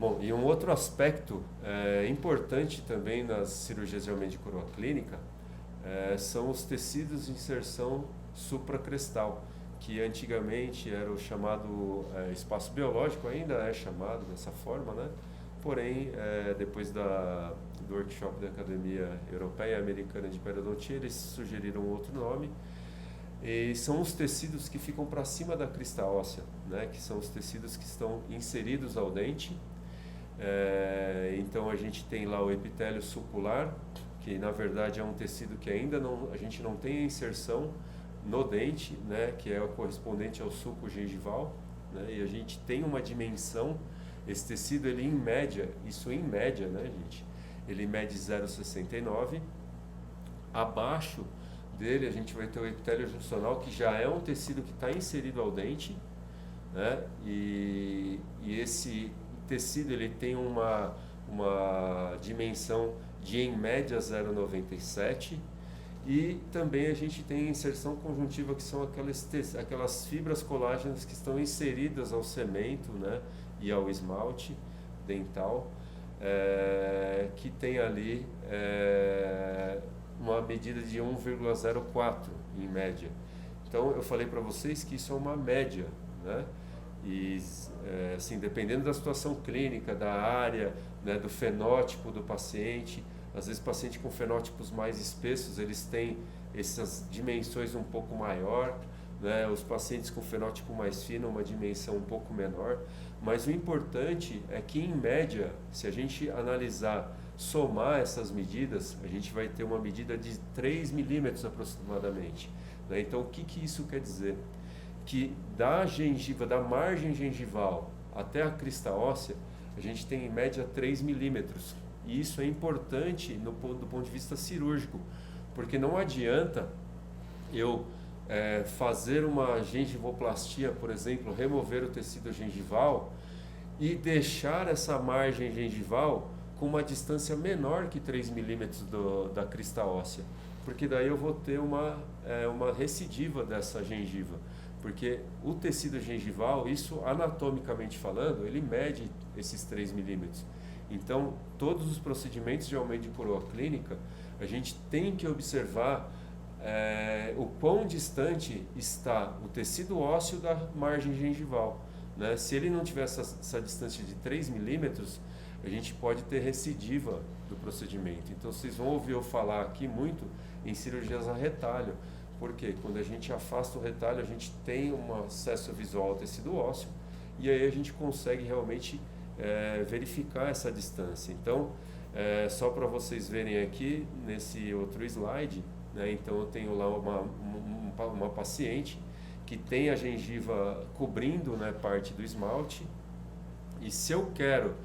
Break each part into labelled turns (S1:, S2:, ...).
S1: Bom, e um outro aspecto importante também nas cirurgias geralmente de coroa clínica são os tecidos de inserção supracrestal, que antigamente era o chamado espaço biológico, ainda é chamado dessa forma, né? Porém, depois do workshop da Academia Europeia e Americana de Periodontia, eles sugeriram outro nome. E são os tecidos que ficam para cima da crista óssea, né? Que são os tecidos que estão inseridos ao dente. Então a gente tem lá o epitélio sulcular, que na verdade é um tecido que ainda a gente não tem a inserção no dente, né? Que é o correspondente ao sulco gengival, né? E a gente tem uma dimensão, esse tecido ele em média, né, gente? Ele mede 0,69, abaixo dele a gente vai ter o epitélio juncional, que já é um tecido que está inserido ao dente, né? E esse tecido ele tem uma dimensão de em média 0,97, e também a gente tem a inserção conjuntiva, que são aquelas fibras colágenas que estão inseridas ao cemento, né? E ao esmalte dental, que tem ali uma medida de 1,04 em média. Então eu falei para vocês que isso é uma média, né? E assim, dependendo da situação clínica, da área, né, do fenótipo do paciente, às vezes paciente com fenótipos mais espessos, eles têm essas dimensões um pouco maior, né? Os pacientes com fenótipo mais fino, uma dimensão um pouco menor, mas o importante é que em média, se a gente analisar, somar essas medidas, a gente vai ter uma medida de 3 milímetros aproximadamente, né? Então o que isso quer dizer? Que da gengiva, da margem gengival até a crista óssea, a gente tem em média 3 milímetros. E isso é importante do ponto de vista cirúrgico, porque não adianta eu fazer uma gengivoplastia, por exemplo, remover o tecido gengival e deixar essa margem gengival com uma distância menor que 3 milímetros da crista óssea, porque daí eu vou ter uma recidiva dessa gengiva, porque o tecido gengival, isso anatomicamente falando, ele mede esses 3 milímetros. Então, todos os procedimentos de aumento de coroa clínica, a gente tem que observar o quão distante está o tecido ósseo da margem gengival, né? Se ele não tiver essa distância de 3 milímetros, a gente pode ter recidiva do procedimento. Então, vocês vão ouvir eu falar aqui muito em cirurgias a retalho, porque quando a gente afasta o retalho, a gente tem um acesso visual ao tecido ósseo, e aí a gente consegue realmente verificar essa distância. Então, só para vocês verem aqui nesse outro slide, né? Então eu tenho lá uma paciente que tem a gengiva cobrindo, né, parte do esmalte, e se eu quero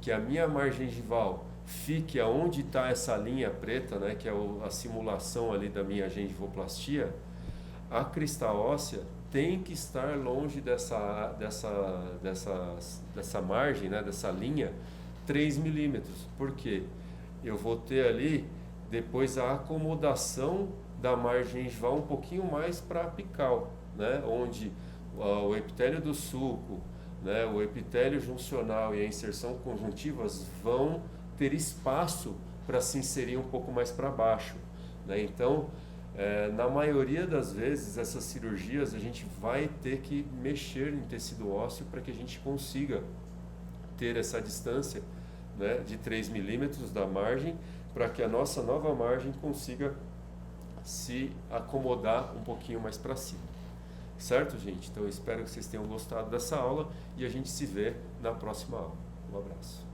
S1: que a minha margem gengival fique aonde está essa linha preta, né, que é a simulação ali da minha gengivoplastia, a crista óssea tem que estar longe dessa margem, né, dessa linha, 3 milímetros. Por quê? Eu vou ter ali depois a acomodação da margem gengival um pouquinho mais para apical, né, onde o epitélio do sulco, né, o epitélio juncional e a inserção conjuntivas vão ter espaço para se inserir um pouco mais para baixo, né? Então, na maioria das vezes, essas cirurgias a gente vai ter que mexer em tecido ósseo para que a gente consiga ter essa distância, né, de 3 milímetros da margem, para que a nossa nova margem consiga se acomodar um pouquinho mais para cima. Certo, gente? Então eu espero que vocês tenham gostado dessa aula e a gente se vê na próxima aula. Um abraço.